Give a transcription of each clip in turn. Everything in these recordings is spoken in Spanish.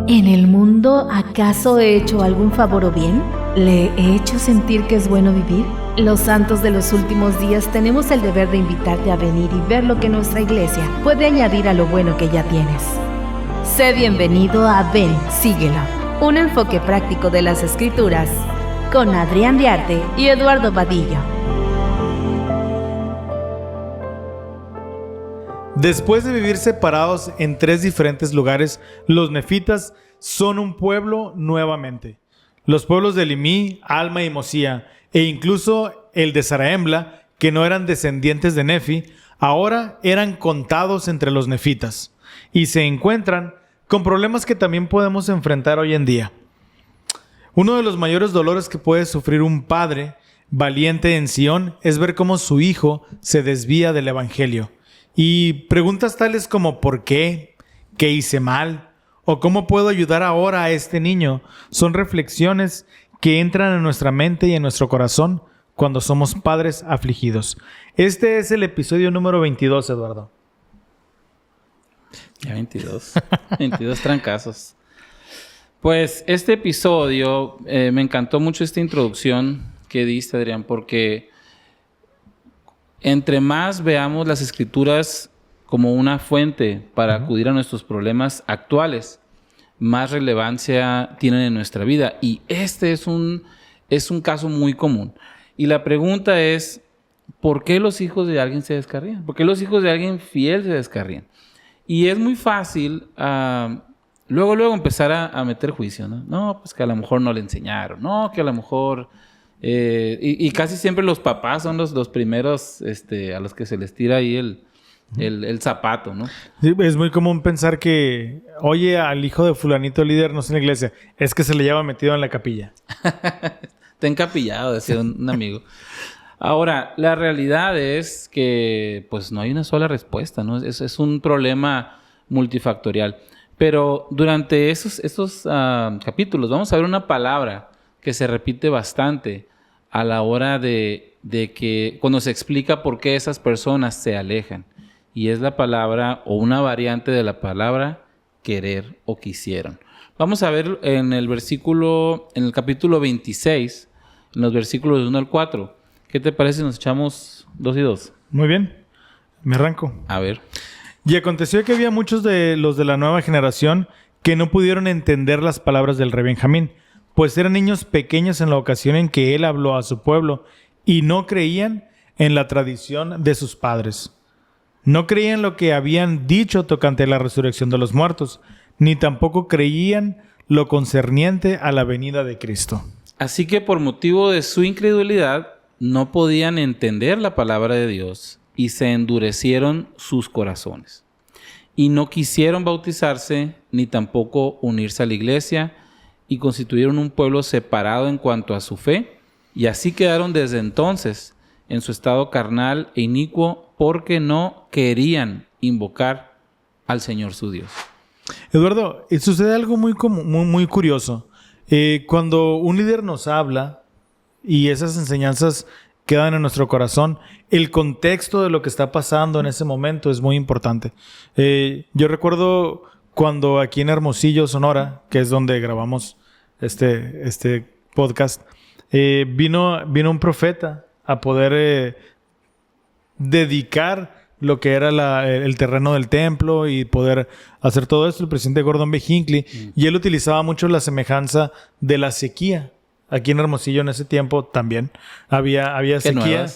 ¿En el mundo acaso he hecho algún favor o bien? ¿Le he hecho sentir que es bueno vivir? Los santos de los últimos días tenemos el deber de invitarte a venir y ver lo que nuestra iglesia puede añadir a lo bueno que ya tienes. Sé bienvenido a Ven, Síguelo, un enfoque práctico de las Escrituras, con Adrián Diarte y Eduardo Vadillo. Después de vivir separados en 3 diferentes lugares, los nefitas son un pueblo nuevamente. Los pueblos de Elimí, Alma y Mosía, e incluso el de Zarahemla, que no eran descendientes de Nefi, ahora eran contados entre los nefitas y se encuentran con problemas que también podemos enfrentar hoy en día. Uno de los mayores dolores que puede sufrir un padre valiente en Sión es ver cómo su hijo se desvía del evangelio. Y preguntas tales como ¿por qué? ¿Qué hice mal? ¿O cómo puedo ayudar ahora a este niño? Son reflexiones que entran en nuestra mente y en nuestro corazón cuando somos padres afligidos. Este es el episodio número 22, Eduardo. Ya 22. 22 trancazos. Pues este episodio, me encantó mucho esta introducción que diste, Adrián, porque entre más veamos las Escrituras como una fuente para acudir a nuestros problemas actuales, más relevancia tienen en nuestra vida. Y este es un caso muy común. Y la pregunta es, ¿por qué los hijos de alguien se descarrían? ¿Por qué los hijos de alguien fiel se descarrían? Y es muy fácil luego empezar a meter juicio, ¿no? No, pues que a lo mejor no le enseñaron. No, que a lo mejor... y casi siempre los papás son los primeros a los que se les tira ahí el zapato, ¿no? Sí, es muy común pensar que, oye, al hijo de fulanito líder no es en la iglesia, es que se le lleva metido en la capilla. Está encapillado, decía un amigo. Ahora, la realidad es que pues no hay una sola respuesta, ¿no? Es un problema multifactorial. Pero durante estos capítulos vamos a ver una palabra que se repite bastante a la hora de que cuando se explica por qué esas personas se alejan. Y es la palabra o una variante de la palabra querer o quisieron. Vamos a ver en el capítulo 26, en los versículos 1 al 4. ¿Qué te parece si nos echamos 2 y 2? Muy bien, me arranco. A ver. Y aconteció que había muchos de los de la nueva generación que no pudieron entender las palabras del rey Benjamín, pues eran niños pequeños en la ocasión en que él habló a su pueblo y no creían en la tradición de sus padres. No creían lo que habían dicho tocante a la resurrección de los muertos, ni tampoco creían lo concerniente a la venida de Cristo. Así que por motivo de su incredulidad no podían entender la palabra de Dios y se endurecieron sus corazones. Y no quisieron bautizarse ni tampoco unirse a la iglesia, y constituyeron un pueblo separado en cuanto a su fe, y así quedaron desde entonces en su estado carnal e inicuo, porque no querían invocar al Señor su Dios. Eduardo, sucede algo muy curioso. Cuando un líder nos habla y esas enseñanzas quedan en nuestro corazón, el contexto de lo que está pasando en ese momento es muy importante. Yo recuerdo cuando aquí en Hermosillo, Sonora, que es donde grabamos este podcast, vino un profeta a poder dedicar lo que era el terreno del templo y poder hacer todo esto, el presidente Gordon B. Hinckley, y él utilizaba mucho la semejanza de la sequía. Aquí en Hermosillo en ese tiempo también había sequía.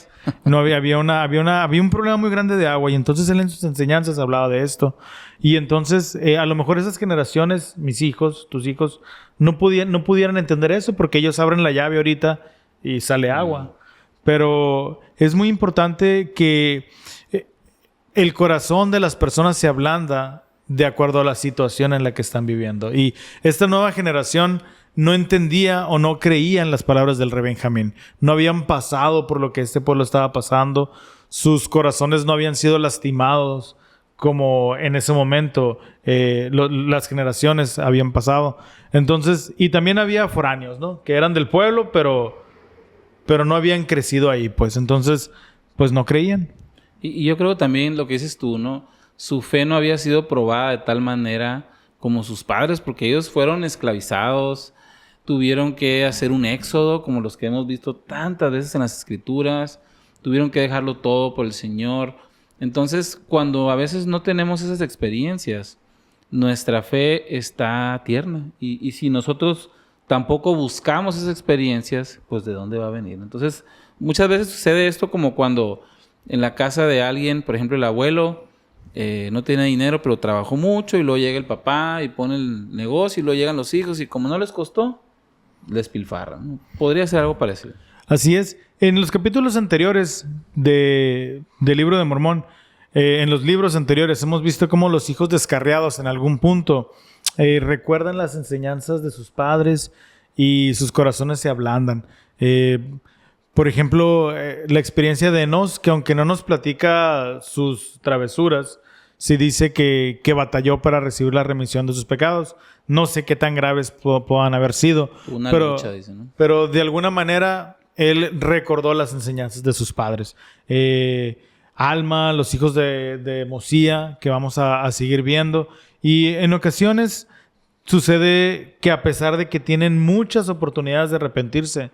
No había un problema muy grande de agua, y entonces él en sus enseñanzas hablaba de esto. Y entonces a lo mejor esas generaciones, mis hijos, tus hijos, no pudieran entender eso porque ellos abren la llave ahorita y sale agua. Pero es muy importante que el corazón de las personas se ablanda de acuerdo a la situación en la que están viviendo. Y esta nueva generación no entendía o no creía en las palabras del rey Benjamín. No habían pasado por lo que este pueblo estaba pasando. Sus corazones no habían sido lastimados como en ese momento las generaciones habían pasado. Entonces, y también había foráneos, ¿no? Que eran del pueblo, pero no habían crecido ahí, pues. Entonces, pues no creían. Y yo creo también lo que dices tú, ¿no? Su fe no había sido probada de tal manera como sus padres, porque ellos fueron esclavizados, tuvieron que hacer un éxodo, como los que hemos visto tantas veces en las Escrituras, tuvieron que dejarlo todo por el Señor. Entonces, cuando a veces no tenemos esas experiencias, nuestra fe está tierna. Y si nosotros tampoco buscamos esas experiencias, pues ¿de dónde va a venir? Entonces, muchas veces sucede esto como cuando en la casa de alguien, por ejemplo, el abuelo no tiene dinero, pero trabajó mucho, y luego llega el papá y pone el negocio, y luego llegan los hijos, y como no les costó, despilfarran, ¿no? Podría ser algo parecido. Así es. En los capítulos anteriores del libro de Mormón, en los libros anteriores, hemos visto cómo los hijos descarriados en algún punto recuerdan las enseñanzas de sus padres y sus corazones se ablandan. Por ejemplo, la experiencia de Enos, que aunque no nos platica sus travesuras, sí dice que batalló para recibir la remisión de sus pecados. No sé qué tan graves puedan haber sido. Una lucha, dice, ¿no? Pero de alguna manera él recordó las enseñanzas de sus padres. Alma, los hijos de Mosía, que vamos a seguir viendo. Y en ocasiones sucede que a pesar de que tienen muchas oportunidades de arrepentirse,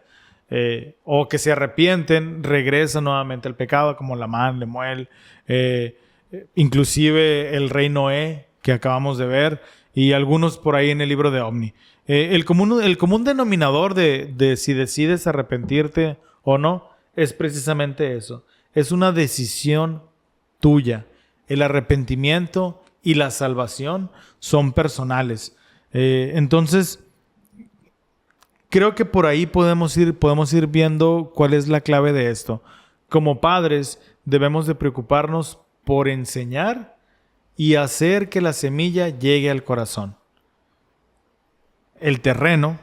o que se arrepienten, regresan nuevamente al pecado, como Lamán, Lemuel, inclusive el rey Noé, que acabamos de ver, y algunos por ahí en el libro de Omni. El común denominador de si decides arrepentirte o no es precisamente eso. Es una decisión tuya. El arrepentimiento y la salvación son personales. Entonces, creo que por ahí podemos ir viendo cuál es la clave de esto. Como padres, debemos de preocuparnos por enseñar y hacer que la semilla llegue al corazón. El terreno,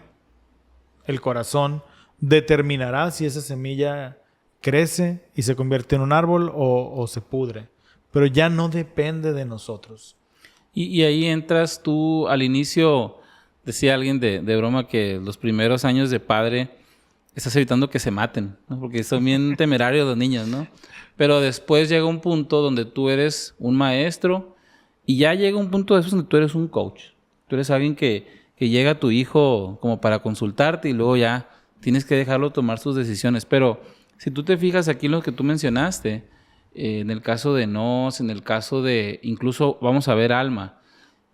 el corazón, determinará si esa semilla crece y se convierte en un árbol o se pudre. Pero ya no depende de nosotros. Y ahí entras tú al inicio. Decía alguien de broma que los primeros años de padre estás evitando que se maten, ¿no? Porque son bien temerarios los niños, ¿no? Pero después llega un punto donde tú eres un maestro y ya llega un punto de eso donde tú eres un coach. Tú eres alguien que llega a tu hijo como para consultarte y luego ya tienes que dejarlo tomar sus decisiones. Pero si tú te fijas aquí en lo que tú mencionaste, en el caso de Enos, en el caso de incluso vamos a ver Alma,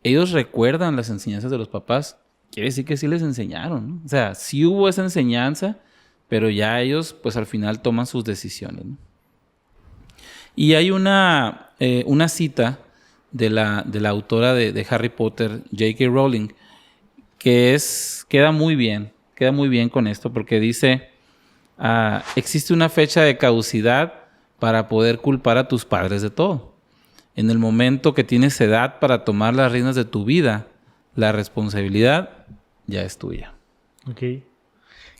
ellos recuerdan las enseñanzas de los papás. Quiere decir que sí les enseñaron, ¿no? O sea, sí hubo esa enseñanza, pero ya ellos, pues al final toman sus decisiones, ¿no? Y hay una cita de la autora de Harry Potter, J.K. Rowling, que queda muy bien con esto, porque dice, existe una fecha de caducidad para poder culpar a tus padres de todo. En el momento que tienes edad para tomar las riendas de tu vida, la responsabilidad ya es tuya. Ok.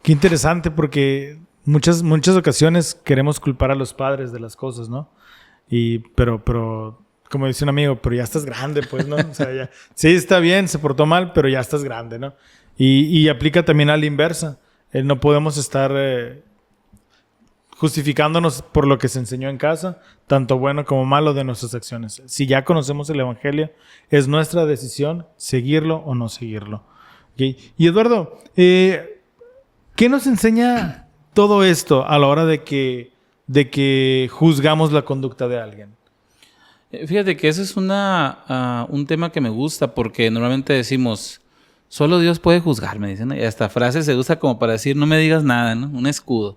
Qué interesante, porque muchas ocasiones queremos culpar a los padres de las cosas, ¿no? Pero como dice un amigo, pero ya estás grande, pues, ¿no? O sea, ya, sí, está bien, se portó mal, pero ya estás grande, ¿no? Y aplica también a la inversa. No podemos estar justificándonos por lo que se enseñó en casa, tanto bueno como malo de nuestras acciones. Si ya conocemos el Evangelio, es nuestra decisión seguirlo o no seguirlo. ¿Okay? Y Eduardo, ¿qué nos enseña todo esto a la hora de que juzgamos la conducta de alguien? Fíjate que ese es un tema que me gusta, porque normalmente decimos, solo Dios puede juzgarme, dicen, y esta frase se usa como para decir, no me digas nada, ¿no? Un escudo.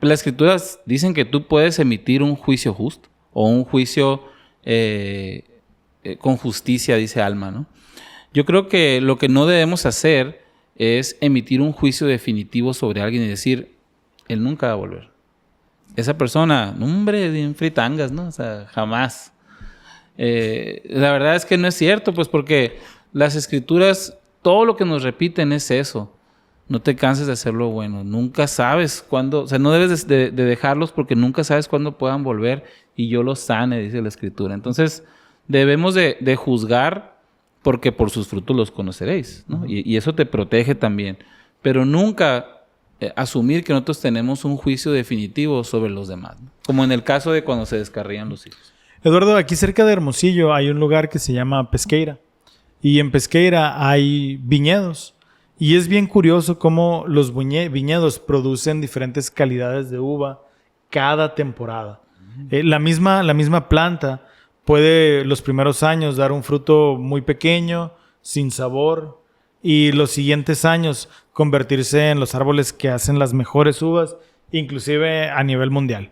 Las Escrituras dicen que tú puedes emitir un juicio justo o un juicio con justicia, dice Alma, ¿no? Yo creo que lo que no debemos hacer es emitir un juicio definitivo sobre alguien y decir, él nunca va a volver. Esa persona, hombre, en fritangas, ¿no? O sea, jamás. La verdad es que no es cierto, pues porque las Escrituras, todo lo que nos repiten es eso. No te canses de hacer lo bueno. Nunca sabes cuándo, o sea, no debes de dejarlos porque nunca sabes cuándo puedan volver y yo los sane, dice la Escritura. Entonces, debemos de juzgar porque por sus frutos los conoceréis, ¿no? Y eso te protege también. Pero nunca asumir que nosotros tenemos un juicio definitivo sobre los demás, ¿no? Como en el caso de cuando se descarrían los hijos. Eduardo, aquí cerca de Hermosillo hay un lugar que se llama Pesqueira. y en Pesqueira hay viñedos. Y es bien curioso cómo los viñedos producen diferentes calidades de uva cada temporada. La misma planta puede los primeros años dar un fruto muy pequeño, sin sabor, y los siguientes años convertirse en los árboles que hacen las mejores uvas, inclusive a nivel mundial.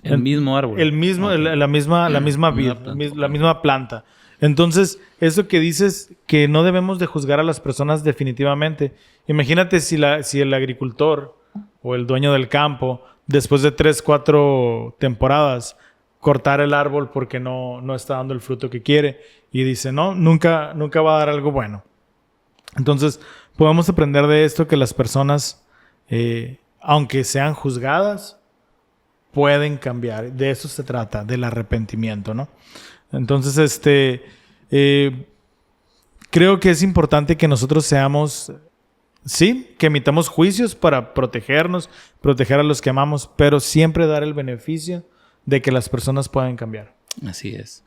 El mismo árbol. El mismo, okay. la misma vid, la misma planta. Entonces, eso que dices que no debemos de juzgar a las personas definitivamente. Imagínate si el agricultor o el dueño del campo, después de 3, 4 temporadas, cortar el árbol porque no está dando el fruto que quiere y dice, no, nunca va a dar algo bueno. Entonces, podemos aprender de esto que las personas, aunque sean juzgadas, pueden cambiar. De eso se trata, del arrepentimiento, ¿no? Entonces, creo que es importante que nosotros seamos, sí, que emitamos juicios para protegernos, proteger a los que amamos, pero siempre dar el beneficio de que las personas puedan cambiar. Así es.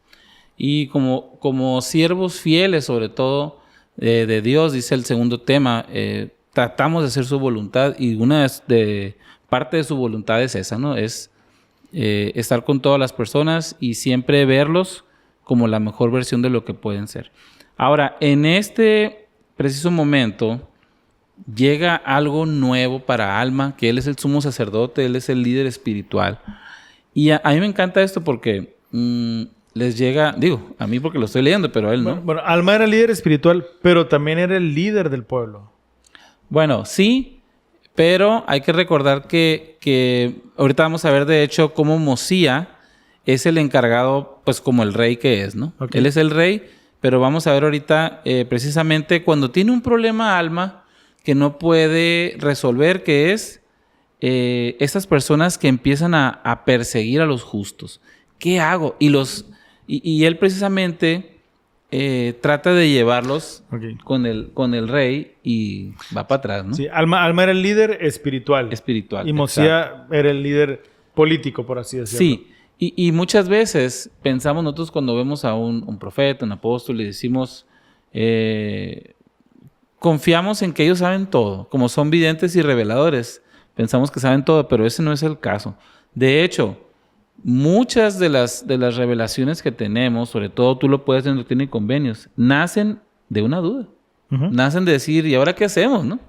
Y como siervos fieles, sobre todo, de Dios, dice el segundo tema, tratamos de hacer su voluntad, y parte de su voluntad es esa, ¿no? Es estar con todas las personas y siempre verlos como la mejor versión de lo que pueden ser. Ahora, en este preciso momento, llega algo nuevo para Alma, que él es el sumo sacerdote, él es el líder espiritual. Y a mí me encanta esto porque les llega, digo, a mí porque lo estoy leyendo, pero a él no. Bueno, Alma era líder espiritual, pero también era el líder del pueblo. Bueno, sí, pero hay que recordar que ahorita vamos a ver, de hecho, cómo Mosía es el encargado, pues como el rey que es, ¿no? Okay. Él es el rey, pero vamos a ver ahorita precisamente cuando tiene un problema Alma que no puede resolver, que es estas personas que empiezan a perseguir a los justos. ¿Qué hago? Y él precisamente trata de llevarlos con el rey y va para atrás, ¿no? Sí, Alma era el líder espiritual. Y Mosía era el líder político, por así decirlo. Sí. Y muchas veces pensamos nosotros cuando vemos a un profeta, un apóstol, y decimos, confiamos en que ellos saben todo. Como son videntes y reveladores, pensamos que saben todo, pero ese no es el caso. De hecho, muchas de las revelaciones que tenemos, sobre todo tú lo puedes ver en Doctrina y Convenios, nacen de una duda. Uh-huh. Nacen de decir, ¿y ahora qué hacemos, no?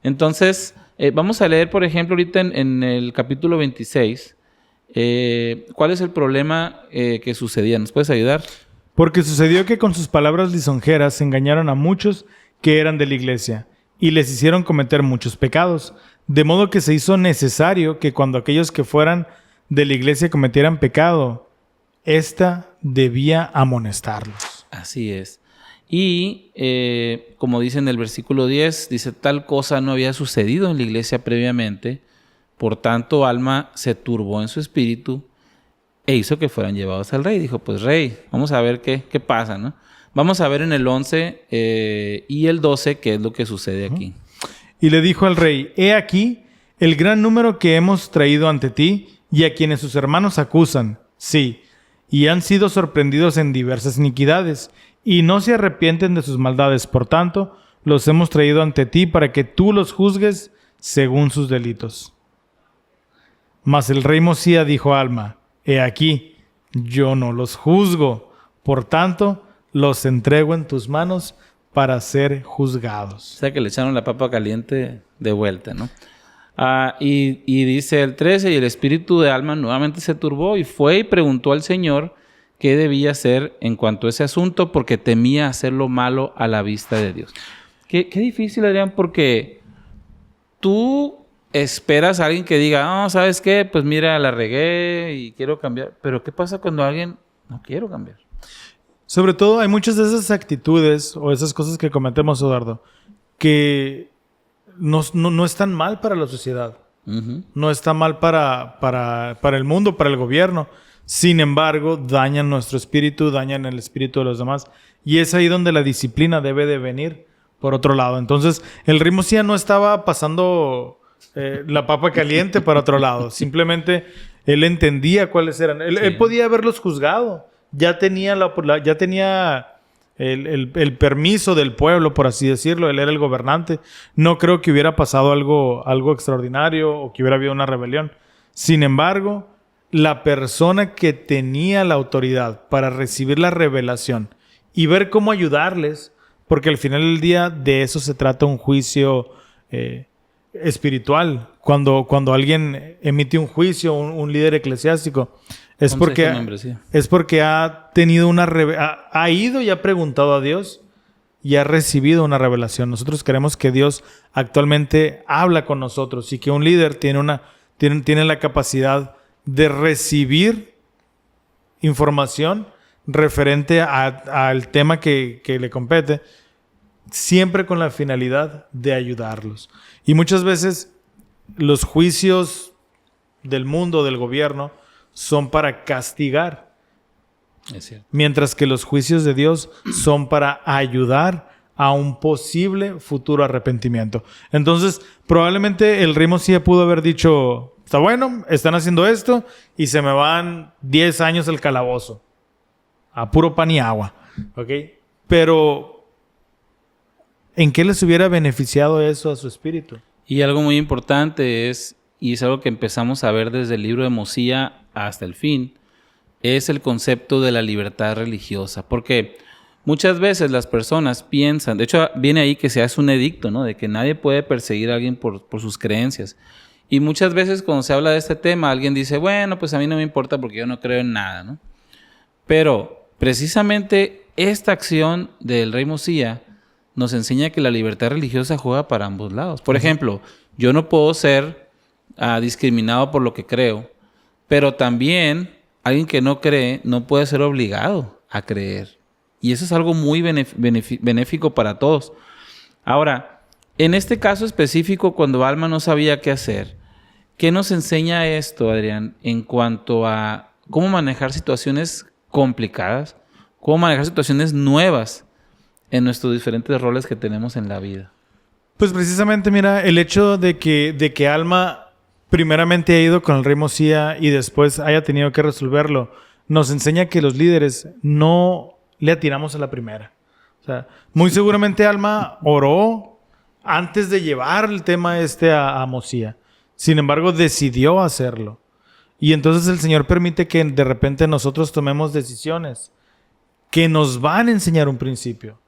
Entonces, vamos a leer, por ejemplo, ahorita en el capítulo 26, ¿cuál es el problema que sucedía? ¿Nos puedes ayudar? Porque sucedió que con sus palabras lisonjeras engañaron a muchos que eran de la iglesia y les hicieron cometer muchos pecados, de modo que se hizo necesario que cuando aquellos que fueran de la iglesia cometieran pecado, ésta debía amonestarlos. Así es. Y como dice en el versículo 10, dice, tal cosa no había sucedido en la iglesia previamente. Por tanto, Alma se turbó en su espíritu e hizo que fueran llevados al rey. Dijo, pues rey, vamos a ver qué pasa, ¿no? Vamos a ver en el 11 y el 12 qué es lo que sucede aquí. Y le dijo al rey, he aquí el gran número que hemos traído ante ti y a quienes sus hermanos acusan, sí, y han sido sorprendidos en diversas iniquidades y no se arrepienten de sus maldades. Por tanto, los hemos traído ante ti para que tú los juzgues según sus delitos. Mas el rey Mosía dijo a Alma, he aquí, yo no los juzgo, por tanto, los entrego en tus manos para ser juzgados. O sea que le echaron la papa caliente de vuelta, ¿no? Y dice el 13, y el espíritu de Alma nuevamente se turbó y fue y preguntó al Señor qué debía hacer en cuanto a ese asunto, porque temía hacer lo malo a la vista de Dios. Qué difícil, Adrián, porque tú esperas a alguien que diga, no, ¿sabes qué? Pues mira, la regué y quiero cambiar. Pero ¿qué pasa cuando alguien no quiero cambiar? Sobre todo hay muchas de esas actitudes o esas cosas que cometemos, Eduardo, que no están mal para la sociedad. Uh-huh. No está mal para el mundo, para el gobierno. Sin embargo, dañan nuestro espíritu, dañan el espíritu de los demás. Y es ahí donde la disciplina debe de venir por otro lado. Entonces, el rey Mosía no estaba pasando la papa caliente para otro lado. Simplemente él entendía cuáles eran. Él podía haberlos juzgado. Ya tenía el permiso del pueblo, por así decirlo. Él era el gobernante. No creo que hubiera pasado algo extraordinario o que hubiera habido una rebelión. Sin embargo, la persona que tenía la autoridad para recibir la revelación y ver cómo ayudarles, porque al final del día de eso se trata un juicio espiritual. Cuando alguien emite un juicio, un líder eclesiástico, es porque ha tenido ha ido y ha preguntado a Dios y ha recibido una revelación. Nosotros queremos que Dios actualmente habla con nosotros y que un líder tiene la capacidad de recibir información referente al tema que le compete, siempre con la finalidad de ayudarlos. Y muchas veces los juicios del mundo, del gobierno, son para castigar. Es cierto. Mientras que los juicios de Dios son para ayudar a un posible futuro arrepentimiento. Entonces, probablemente el rey Mosías pudo haber dicho, está bueno, están haciendo esto y se me van 10 años al calabozo. A puro pan y agua. ¿Ok? Pero, ¿en qué les hubiera beneficiado eso a su espíritu? Y algo muy importante y es algo que empezamos a ver desde el libro de Mosías hasta el fin, es el concepto de la libertad religiosa. Porque muchas veces las personas piensan, de hecho viene ahí que se hace un edicto, ¿no? De que nadie puede perseguir a alguien por sus creencias. Y muchas veces cuando se habla de este tema, alguien dice, bueno, pues a mí no me importa porque yo no creo en nada, ¿no? Pero precisamente esta acción del rey Mosías nos enseña que la libertad religiosa juega para ambos lados. Por ejemplo, yo no puedo ser discriminado por lo que creo, pero también alguien que no cree no puede ser obligado a creer. Y eso es algo muy benéfico para todos. Ahora, en este caso específico, cuando Alma no sabía qué hacer, ¿qué nos enseña esto, Adrián, en cuanto a cómo manejar situaciones complicadas, cómo manejar situaciones nuevas en nuestros diferentes roles que tenemos en la vida? Pues precisamente, mira, el hecho de que Alma primeramente ha ido con el rey Mosías y después haya tenido que resolverlo, nos enseña que los líderes no le atinamos a la primera. O sea, muy seguramente Alma oró antes de llevar el tema a Mosías. Sin embargo, decidió hacerlo. Y entonces el Señor permite que de repente nosotros tomemos decisiones que nos van a enseñar un principio.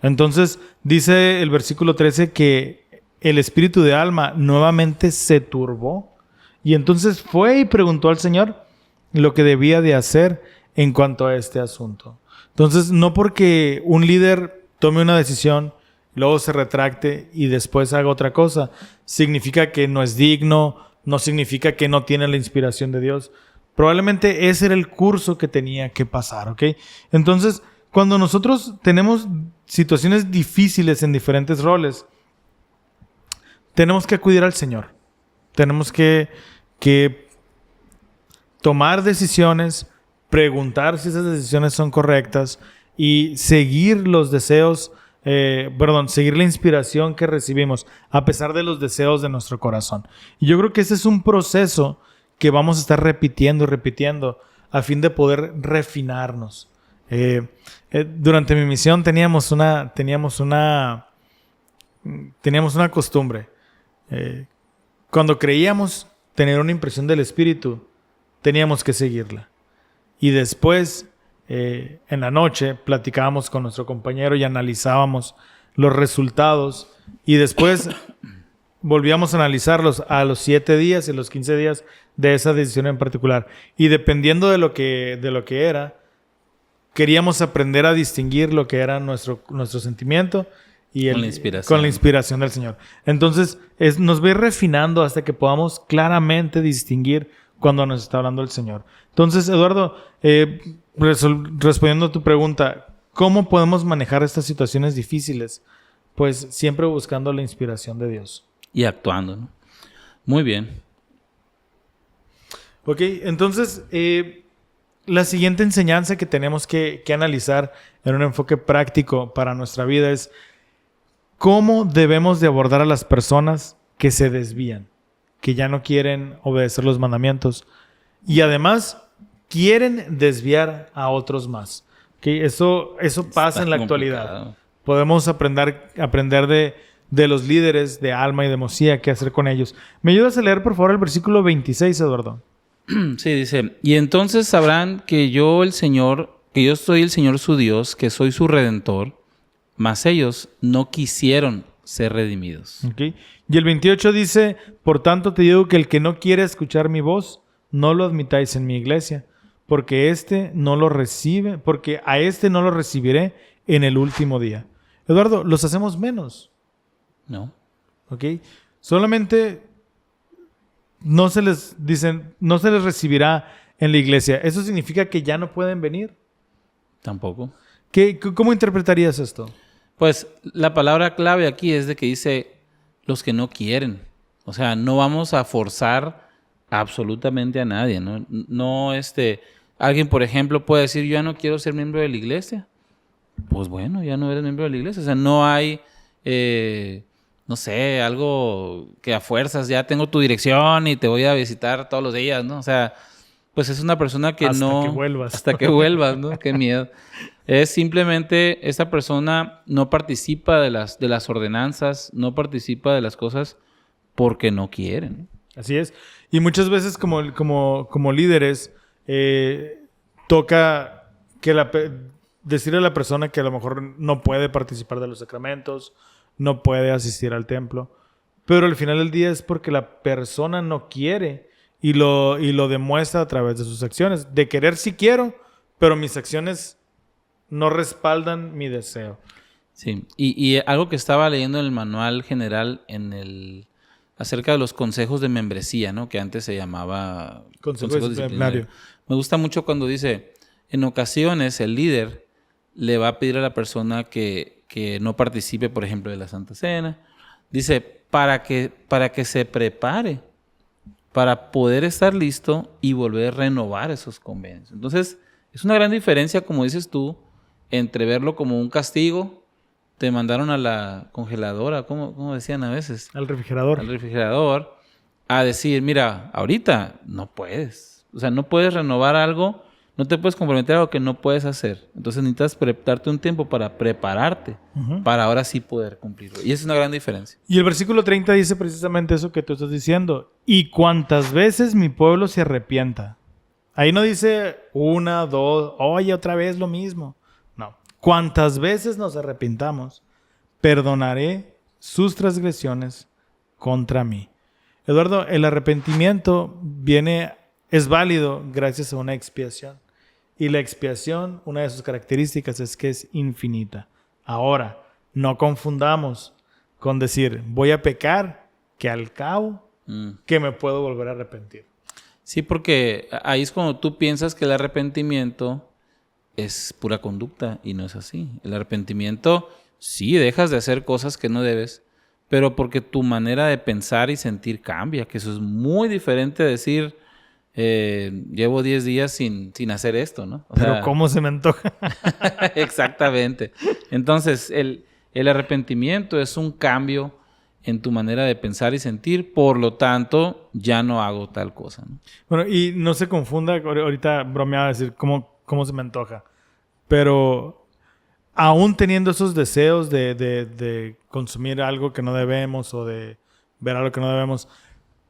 Entonces, dice el versículo 13 que el espíritu de Alma nuevamente se turbó. Y entonces fue y preguntó al Señor lo que debía de hacer en cuanto a este asunto. Entonces, no porque un líder tome una decisión, luego se retracte y después haga otra cosa, significa que no es digno, no significa que no tiene la inspiración de Dios. Probablemente ese era el curso que tenía que pasar, ¿ok? Entonces, cuando nosotros tenemos situaciones difíciles en diferentes roles, tenemos que acudir al Señor. Tenemos que tomar decisiones, preguntar si esas decisiones son correctas y seguir los deseos, seguir la inspiración que recibimos a pesar de los deseos de nuestro corazón. Y yo creo que ese es un proceso que vamos a estar repitiendo y repitiendo a fin de poder refinarnos. Durante mi misión teníamos una costumbre. Cuando creíamos tener una impresión del Espíritu, teníamos que seguirla. Y después, en la noche, platicábamos con nuestro compañero y analizábamos los resultados. Y después volvíamos a analizarlos a los 7 días y los 15 días de esa decisión en particular. Y dependiendo de lo que era, queríamos aprender a distinguir lo que era nuestro sentimiento y con la inspiración del Señor. Entonces, nos va a ir refinando hasta que podamos claramente distinguir cuando nos está hablando el Señor. Entonces, Eduardo, respondiendo a tu pregunta, ¿cómo podemos manejar estas situaciones difíciles? Pues siempre buscando la inspiración de Dios. Y actuando, ¿no? Muy bien. Ok, entonces, la siguiente enseñanza que tenemos que analizar en un enfoque práctico para nuestra vida es cómo debemos de abordar a las personas que se desvían, que ya no quieren obedecer los mandamientos y además quieren desviar a otros más. ¿Ok? Eso pasa Está en la actualidad. complicado. Podemos aprender de los líderes de Alma y de Mosía, qué hacer con ellos. ¿Me ayudas a leer, por favor, el versículo 26, Eduardo? Sí, dice, y entonces sabrán que yo soy el Señor su Dios, que soy su Redentor, mas ellos no quisieron ser redimidos. ¿Ok? Y el 28 dice, por tanto te digo que el que no quiere escuchar mi voz, no lo admitáis en mi iglesia, porque a este no lo recibiré en el último día. Eduardo, los hacemos menos. ¿No? ¿Ok? Solamente no se les recibirá en la iglesia. ¿Eso significa que ya no pueden venir? Tampoco. ¿Cómo interpretarías esto? Pues la palabra clave aquí es de que dice los que no quieren. O sea, no vamos a forzar absolutamente a nadie, ¿no? No, alguien, por ejemplo, puede decir, yo ya no quiero ser miembro de la iglesia. Pues bueno, ya no eres miembro de la iglesia. O sea, no hay, no sé, algo que a fuerzas ya tengo tu dirección y te voy a visitar todos los días, ¿no? O sea, pues es una persona que Hasta que vuelvas. Hasta que vuelvas, ¿no? Qué miedo. Es simplemente, esta persona no participa de las ordenanzas, no participa de las cosas porque no quieren. Así es. Y muchas veces como líderes, toca decirle a la persona que a lo mejor no puede participar de los sacramentos, no puede asistir al templo, pero al final del día es porque la persona no quiere y lo demuestra a través de sus acciones. De querer sí quiero, pero mis acciones no respaldan mi deseo. Sí, y algo que estaba leyendo en el manual general acerca de los consejos de membresía, ¿no? Que antes se llamaba Consejo disciplinario. Me gusta mucho cuando dice, en ocasiones el líder le va a pedir a la persona que no participe, por ejemplo, de la Santa Cena. Dice, para que se prepare para poder estar listo y volver a renovar esos convenios. Entonces, es una gran diferencia, como dices tú, entre verlo como un castigo, te mandaron a la congeladora, ¿cómo decían a veces? Al refrigerador, a decir, mira, ahorita no puedes. O sea, no puedes renovar algo, no te puedes comprometer a algo que no puedes hacer. Entonces necesitas darte un tiempo para prepararte, para ahora sí poder cumplirlo. Y esa es una gran diferencia. Y el versículo 30 dice precisamente eso que tú estás diciendo. Y cuantas veces mi pueblo se arrepienta. Ahí no dice 1, 2, oye, otra vez lo mismo. No. Cuantas veces nos arrepintamos, perdonaré sus transgresiones contra mí. Eduardo, el arrepentimiento es válido gracias a una expiación. Y la expiación, una de sus características es que es infinita. Ahora, no confundamos con decir, voy a pecar, que al cabo, que me puedo volver a arrepentir. Sí, porque ahí es cuando tú piensas que el arrepentimiento es pura conducta y no es así. El arrepentimiento, sí, dejas de hacer cosas que no debes, pero porque tu manera de pensar y sentir cambia, que eso es muy diferente de decir, llevo 10 días sin hacer esto, ¿no? Pero ¿cómo se me antoja? Exactamente. Entonces, el arrepentimiento es un cambio en tu manera de pensar y sentir, por lo tanto, ya no hago tal cosa, ¿no? Bueno, y no se confunda, ahorita bromeaba decir cómo se me antoja, pero aún teniendo esos deseos de consumir algo que no debemos o de ver algo que no debemos,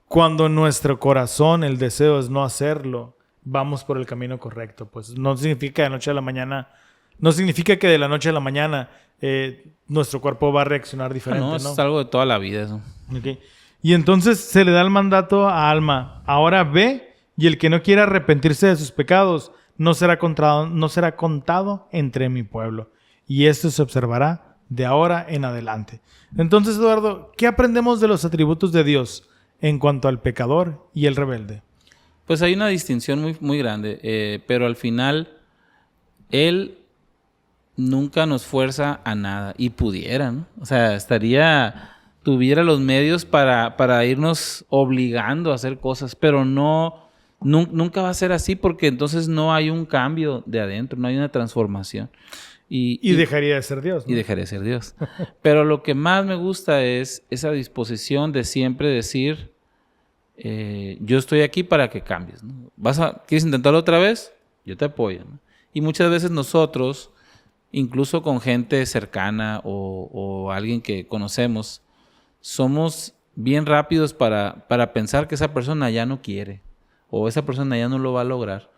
cuando nuestro corazón, el deseo es no hacerlo, vamos por el camino correcto. Pues no significa que de la noche a la mañana nuestro cuerpo va a reaccionar diferente, ¿no? Es algo de toda la vida eso. Okay. Y entonces se le da el mandato a Alma. Ahora ve, y el que no quiera arrepentirse de sus pecados no será contado entre mi pueblo. Y esto se observará de ahora en adelante. Entonces, Eduardo, ¿qué aprendemos de los atributos de Dios en cuanto al pecador y el rebelde? Pues hay una distinción muy, muy grande, pero al final Él nunca nos fuerza a nada, y pudiera, ¿no? O sea, tuviera los medios para irnos obligando a hacer cosas, pero nunca va a ser así, porque entonces no hay un cambio de adentro, no hay una transformación. Y dejaría de ser Dios, ¿no? Y dejaría de ser Dios. Pero lo que más me gusta es esa disposición de siempre decir, yo estoy aquí para que cambies, ¿no? ¿Quieres intentarlo otra vez? Yo te apoyo, ¿no? Y muchas veces nosotros, incluso con gente cercana o alguien que conocemos, somos bien rápidos para pensar que esa persona ya no quiere o esa persona ya no lo va a lograr.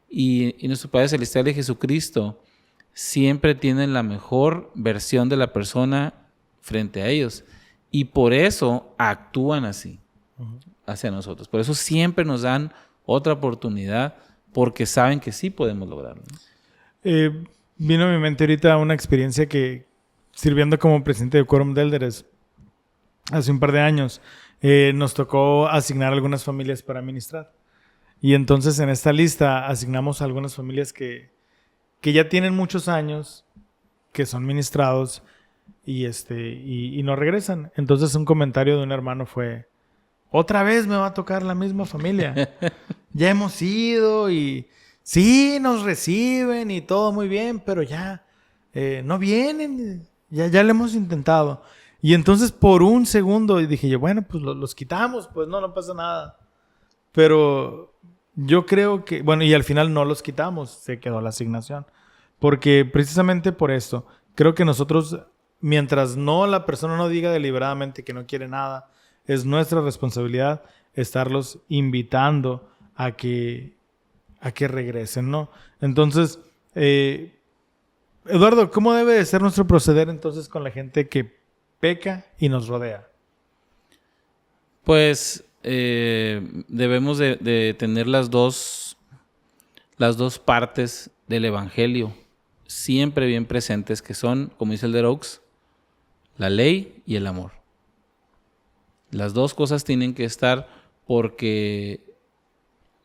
Y nuestro Padre Celestial de Jesucristo siempre tiene la mejor versión de la persona frente a ellos. Y por eso actúan así hacia nosotros. Por eso siempre nos dan otra oportunidad porque saben que sí podemos lograrlo. Vino a mi mente ahorita una experiencia que, sirviendo como presidente de Quórum de Elders hace un par de años, nos tocó asignar algunas familias para ministrar. Y entonces en esta lista asignamos a algunas familias que ya tienen muchos años, que son ministrados y no regresan. Entonces un comentario de un hermano fue: otra vez me va a tocar la misma familia. Ya hemos ido y sí, nos reciben y todo muy bien, pero ya no vienen. Ya lo hemos intentado. Y entonces por un segundo dije yo, bueno, pues los quitamos, pues no pasa nada. Pero yo creo que, bueno, y al final no los quitamos, se quedó la asignación. Porque precisamente por esto, creo que nosotros, mientras la persona no diga deliberadamente que no quiere nada, es nuestra responsabilidad estarlos invitando a que regresen, ¿no? Entonces, Eduardo, ¿cómo debe de ser nuestro proceder entonces con la gente que peca y nos rodea? Pues debemos de tener las dos partes del evangelio siempre bien presentes, que son, como dice el de Oaks, la ley y el amor. Las dos cosas tienen que estar, porque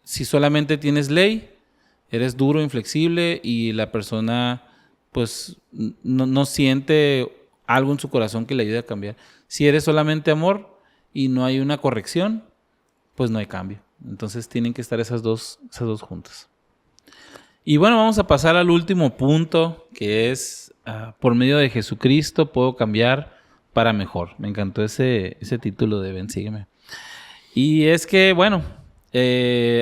si solamente tienes ley, eres duro, inflexible y la persona pues no siente algo en su corazón que le ayude a cambiar. Si eres solamente amor y no hay una corrección, pues no hay cambio. Entonces tienen que estar esas dos juntas. Y bueno, vamos a pasar al último punto, que es por medio de Jesucristo puedo cambiar para mejor. Me encantó ese título de Ven, sígueme. Y es que, bueno,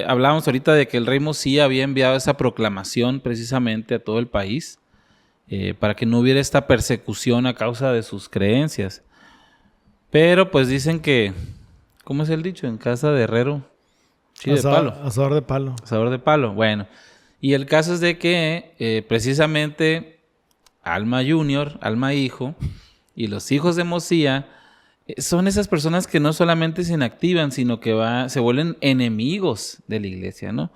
hablábamos ahorita de que el rey Mosía había enviado esa proclamación precisamente a todo el país para que no hubiera esta persecución a causa de sus creencias. Pero pues dicen que, ¿cómo es el dicho? En casa de herrero, de palo. Asador de palo. Asador de palo, bueno. Y el caso es de que precisamente Alma Junior, Alma Hijo y los hijos de Mosía son esas personas que no solamente se inactivan, sino que se vuelven enemigos de la iglesia, ¿no?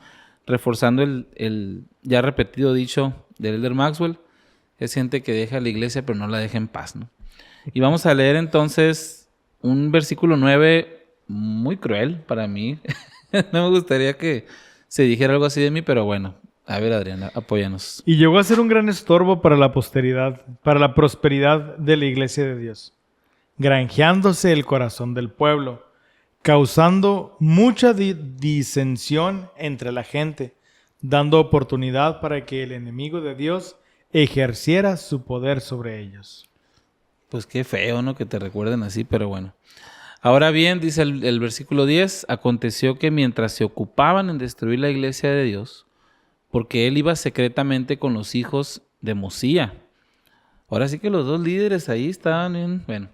Reforzando el ya repetido dicho del Elder Maxwell, es gente que deja la iglesia pero no la deja en paz, ¿no? Y vamos a leer entonces un versículo 9 muy cruel para mí. No me gustaría que se dijera algo así de mí, pero bueno. A ver, Adrián, apóyanos. Y llegó a ser un gran estorbo para la posteridad, para la prosperidad de la iglesia de Dios, granjeándose el corazón del pueblo, causando mucha disensión entre la gente, dando oportunidad para que el enemigo de Dios ejerciera su poder sobre ellos. Pues qué feo, ¿no? Que te recuerden así, pero bueno. Ahora bien, dice el versículo 10, aconteció que mientras se ocupaban en destruir la iglesia de Dios, porque él iba secretamente con los hijos de Mosía. Ahora sí que los dos líderes ahí estaban en... Bueno,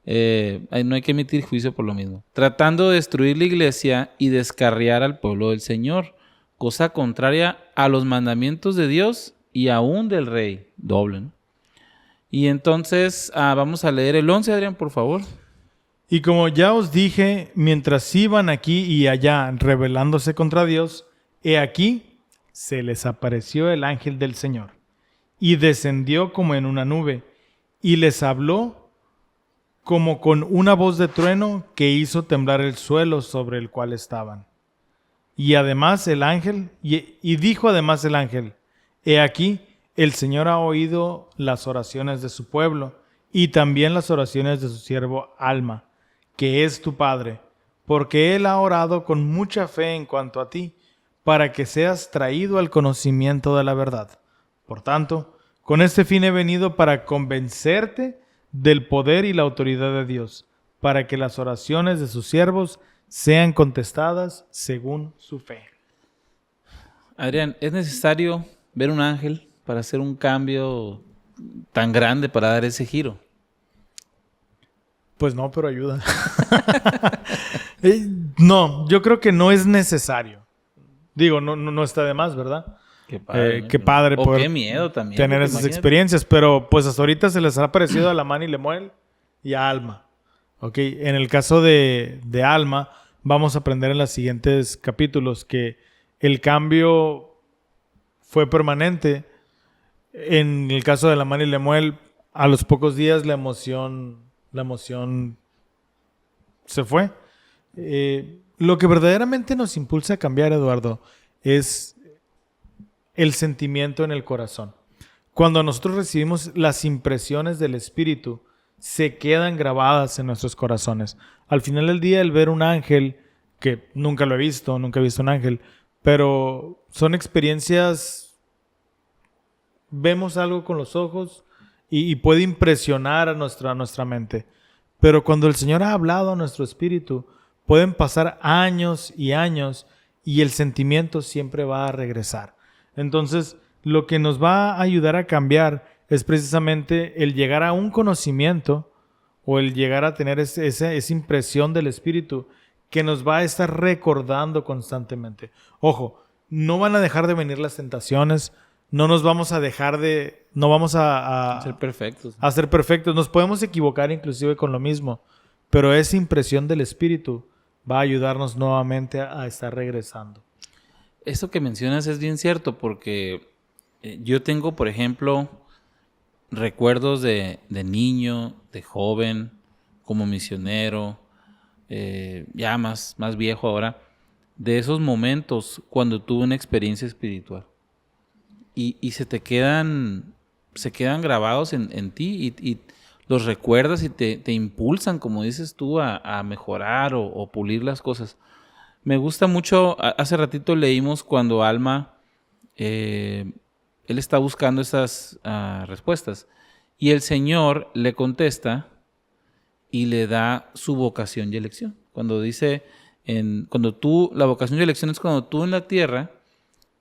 no hay que emitir juicio por lo mismo. Tratando de destruir la iglesia y descarriar al pueblo del Señor, cosa contraria a los mandamientos de Dios y aún del rey. Doble, ¿no? Y entonces vamos a leer el 11, Adrián, por favor. Y como ya os dije, mientras iban aquí y allá rebelándose contra Dios, he aquí, se les apareció el ángel del Señor, y descendió como en una nube, y les habló como con una voz de trueno que hizo temblar el suelo sobre el cual estaban. Y además el ángel, y dijo además el ángel, he aquí, el Señor ha oído las oraciones de su pueblo, y también las oraciones de su siervo Alma, que es tu padre, porque él ha orado con mucha fe en cuanto a ti, para que seas traído al conocimiento de la verdad. Por tanto, con este fin he venido para convencerte del poder y la autoridad de Dios, para que las oraciones de sus siervos sean contestadas según su fe. Adrián, es necesario ver un ángel para hacer un cambio tan grande, para dar ese giro? Pues no, pero ayuda. No, yo creo que no es necesario. Digo, no está de más, ¿verdad? Qué padre. Qué padre o poder qué miedo también. tener porque esas imagínate. experiencias, pero pues hasta ahorita se les ha parecido a Lamán y Lemuel y a Alma. ¿Ok? En el caso de Alma, vamos a aprender en los siguientes capítulos que el cambio fue permanente. En el caso de Lamán y Lemuel, a los pocos días la emoción se fue. Lo que verdaderamente nos impulsa a cambiar, Eduardo, es el sentimiento en el corazón. Cuando nosotros recibimos las impresiones del Espíritu, se quedan grabadas en nuestros corazones. Al final del día, el ver un ángel, que nunca lo he visto, nunca he visto un ángel, pero son experiencias, vemos algo con los ojos y puede impresionar a nuestra mente. Pero cuando el Señor ha hablado a nuestro espíritu, pueden pasar años y años y el sentimiento siempre va a regresar. Entonces, lo que nos va a ayudar a cambiar es precisamente el llegar a un conocimiento o el llegar a tener esa impresión del Espíritu que nos va a estar recordando constantemente. Ojo, no van a dejar de venir las tentaciones, no vamos a Ser perfectos. a ser perfectos. Nos podemos equivocar inclusive con lo mismo, pero esa impresión del Espíritu va a ayudarnos nuevamente a estar regresando. Eso que mencionas es bien cierto porque yo tengo, por ejemplo, recuerdos de niño, de joven, como misionero, ya más viejo ahora, de esos momentos cuando tuve una experiencia espiritual. Y se quedan grabados en ti y los recuerdas y te impulsan, como dices tú, a mejorar o pulir las cosas. Me gusta mucho, hace ratito leímos cuando Alma, él está buscando esas respuestas y el Señor le contesta y le da su vocación y elección. Cuando dice, la vocación y elección es cuando tú en la tierra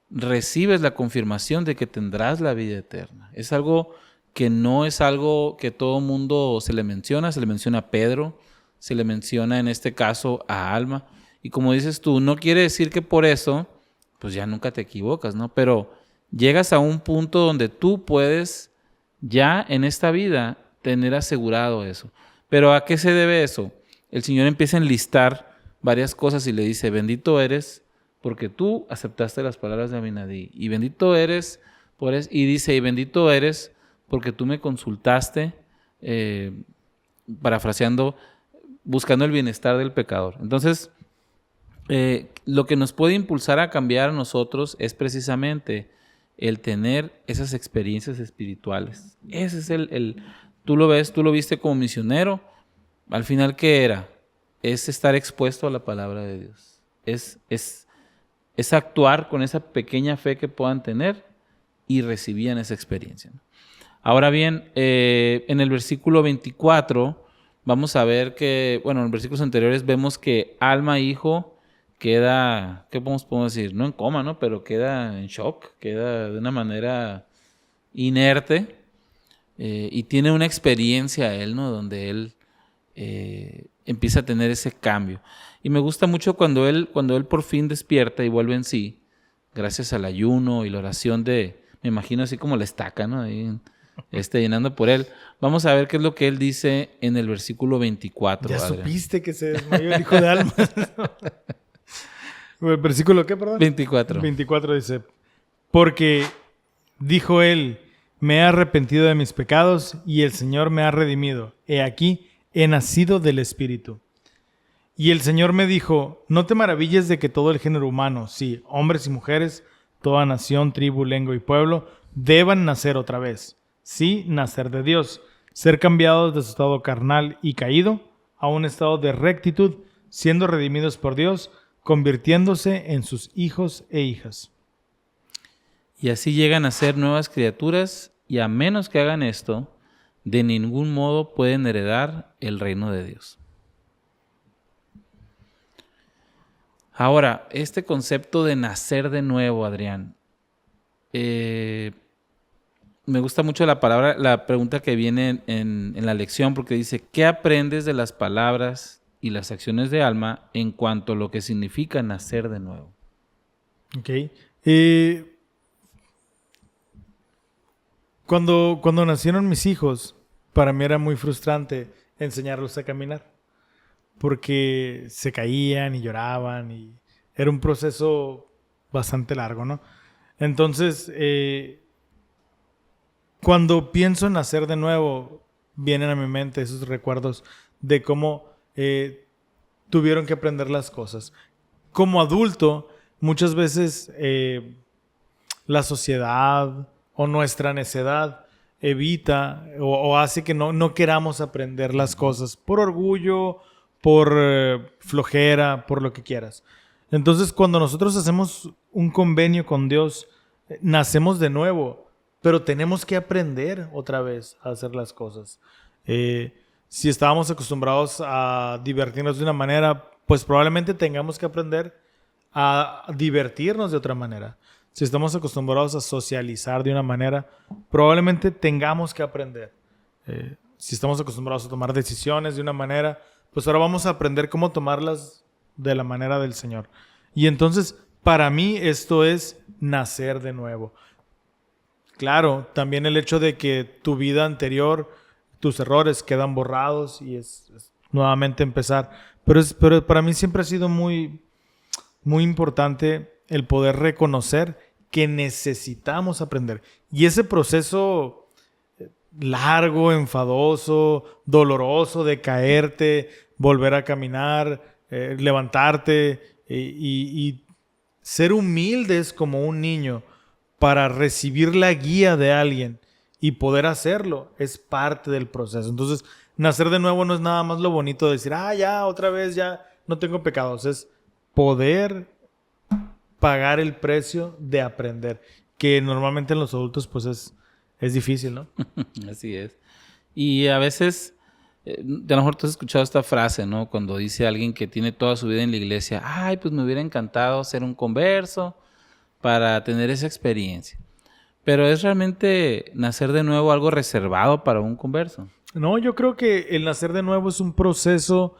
recibes la confirmación de que tendrás la vida eterna. Es algo que no es algo que todo mundo se le menciona a Pedro, se le menciona en este caso a Alma. Y como dices tú, no quiere decir que por eso, pues ya nunca te equivocas, ¿no? Pero llegas a un punto donde tú puedes ya en esta vida tener asegurado eso. Pero ¿a qué se debe eso? El Señor empieza a enlistar varias cosas y le dice, bendito eres porque tú aceptaste las palabras de Abinadí. Y bendito eres, y dice, y bendito eres porque tú me consultaste, parafraseando, buscando el bienestar del pecador. Entonces, lo que nos puede impulsar a cambiar a nosotros es precisamente el tener esas experiencias espirituales. Ese es tú lo viste como misionero. Al final, ¿qué era? Es estar expuesto a la palabra de Dios. Es actuar con esa pequeña fe que puedan tener y recibían esa experiencia. Ahora bien, en el versículo 24 vamos a ver que, bueno, en versículos anteriores vemos que Alma, hijo, queda, ¿qué podemos decir? No en coma, ¿no? Pero queda en shock, queda de una manera inerte y tiene una experiencia él, ¿no? Donde él empieza a tener ese cambio. Y me gusta mucho cuando él por fin despierta y vuelve en sí, gracias al ayuno y la oración me imagino así como la estaca, ¿no? Ahí, llenando por él. Vamos a ver qué es lo que él dice en el versículo 24. Ya Adrián. supiste que se desmayó el hijo de Alma. ¿El versículo qué, perdón? 24. 24 dice, porque dijo él, me he arrepentido de mis pecados y el Señor me ha redimido. He aquí, he nacido del Espíritu. Y el Señor me dijo, no te maravilles de que todo el género humano, sí, hombres y mujeres, toda nación, tribu, lengua y pueblo, deban nacer otra vez. Sí, nacer de Dios, ser cambiados de su estado carnal y caído a un estado de rectitud, siendo redimidos por Dios, convirtiéndose en sus hijos e hijas. Y así llegan a ser nuevas criaturas y a menos que hagan esto, de ningún modo pueden heredar el reino de Dios. Ahora, este concepto de nacer de nuevo, Adrián, me gusta mucho la pregunta que viene en la lección, porque dice, ¿qué aprendes de las palabras y las acciones de Alma en cuanto a lo que significa nacer de nuevo? Ok. Cuando nacieron mis hijos, para mí era muy frustrante enseñarlos a caminar, porque se caían y lloraban y era un proceso bastante largo, ¿no? Entonces, cuando pienso en nacer de nuevo, vienen a mi mente esos recuerdos de cómo tuvieron que aprender las cosas. Como adulto, muchas veces la sociedad o nuestra necedad evita o hace que no queramos aprender las cosas por orgullo, por flojera, por lo que quieras. Entonces, cuando nosotros hacemos un convenio con Dios, nacemos de nuevo, pero tenemos que aprender otra vez a hacer las cosas. Si estábamos acostumbrados a divertirnos de una manera, pues probablemente tengamos que aprender a divertirnos de otra manera. Si estamos acostumbrados a socializar de una manera, probablemente tengamos que aprender. Si estamos acostumbrados a tomar decisiones de una manera, pues ahora vamos a aprender cómo tomarlas de la manera del Señor. Y entonces, para mí, esto es nacer de nuevo. Claro, también el hecho de que tu vida anterior, tus errores quedan borrados y es nuevamente empezar. Pero para mí siempre ha sido muy, muy importante el poder reconocer que necesitamos aprender. Y ese proceso largo, enfadoso, doloroso de caerte, volver a caminar, levantarte y ser humildes como un niño para recibir la guía de alguien y poder hacerlo es parte del proceso. Entonces, nacer de nuevo no es nada más lo bonito de decir, ya, otra vez, ya no tengo pecados. Es poder pagar el precio de aprender, que normalmente en los adultos pues es difícil, ¿no? Así es. Y a veces, a lo mejor tú has escuchado esta frase, ¿no? Cuando dice alguien que tiene toda su vida en la iglesia, pues me hubiera encantado ser un converso para tener esa experiencia. Pero ¿es realmente nacer de nuevo algo reservado para un converso? No, yo creo que el nacer de nuevo es un proceso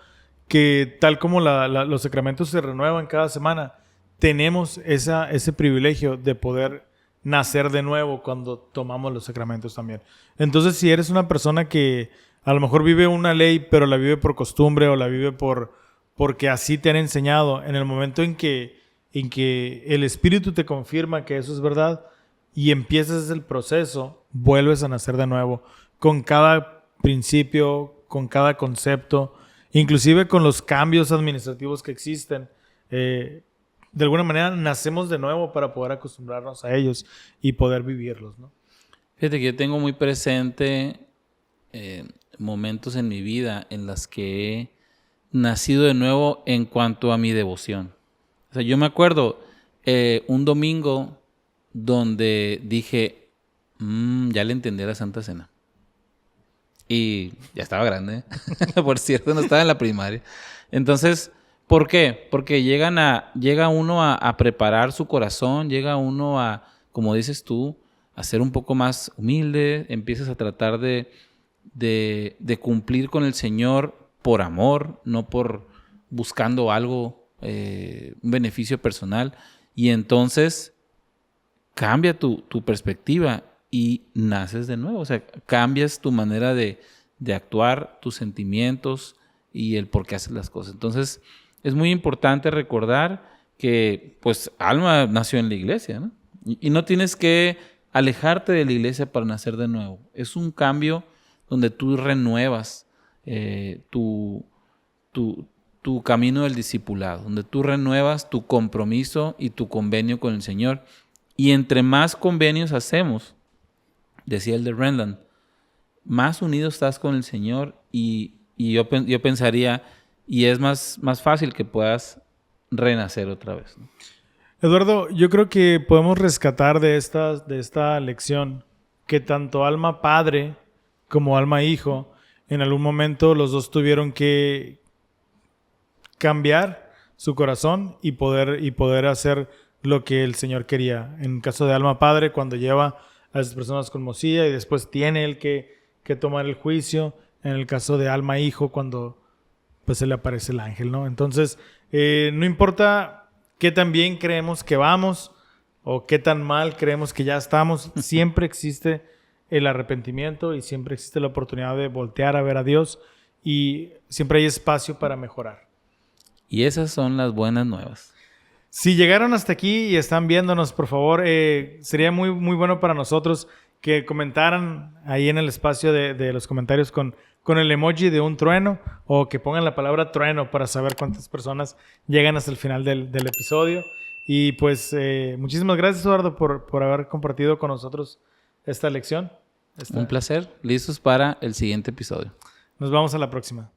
que, tal como los sacramentos se renuevan cada semana, tenemos ese privilegio de poder nacer de nuevo cuando tomamos los sacramentos también. Entonces, si eres una persona que a lo mejor vive una ley, pero la vive por costumbre o la vive porque así te han enseñado, en el momento en que el Espíritu te confirma que eso es verdad y empiezas el proceso, vuelves a nacer de nuevo con cada principio, con cada concepto, inclusive con los cambios administrativos que existen. De alguna manera nacemos de nuevo para poder acostumbrarnos a ellos y poder vivirlos, ¿no? Fíjate que yo tengo muy presente momentos en mi vida en los que he nacido de nuevo en cuanto a mi devoción. O sea, yo me acuerdo un domingo donde dije, ya le entendí a la Santa Cena. Y ya estaba grande, por cierto, no estaba en la primaria. Entonces, ¿por qué? Porque llega uno a preparar su corazón, llega uno a, como dices tú, a ser un poco más humilde, empiezas a tratar de cumplir con el Señor por amor, no por buscando algo, un beneficio personal. Y entonces cambia tu perspectiva y naces de nuevo. O sea, cambias tu manera de actuar, tus sentimientos y el por qué haces las cosas. Entonces, es muy importante recordar que, pues, Alma nació en la iglesia, ¿no? Y no tienes que alejarte de la iglesia para nacer de nuevo. Es un cambio donde tú renuevas tu camino del discipulado, donde tú renuevas tu compromiso y tu convenio con el Señor. Y entre más convenios hacemos, decía el de Renland, más unido estás con el Señor y yo pensaría, y es más fácil que puedas renacer otra vez, ¿no? Eduardo, yo creo que podemos rescatar de esta lección que tanto Alma padre como Alma hijo, en algún momento los dos tuvieron que cambiar su corazón y poder hacer lo que el Señor quería. En caso de alma padre, cuando lleva a esas personas con mocilla y después tiene él que tomar el juicio. En el caso de alma hijo, cuando pues se le aparece el ángel, ¿no? Entonces, no importa qué tan bien creemos que vamos o qué tan mal creemos que ya estamos, siempre existe el arrepentimiento y siempre existe la oportunidad de voltear a ver a Dios y siempre hay espacio para mejorar. Y esas son las buenas nuevas. Si llegaron hasta aquí y están viéndonos, por favor, sería muy, muy bueno para nosotros que comentaran ahí en el espacio de los comentarios con el emoji de un trueno o que pongan la palabra trueno para saber cuántas personas llegan hasta el final del episodio. Y pues muchísimas gracias, Eduardo, por haber compartido con nosotros esta lección. Un placer. Listos para el siguiente episodio. Nos vemos a la próxima.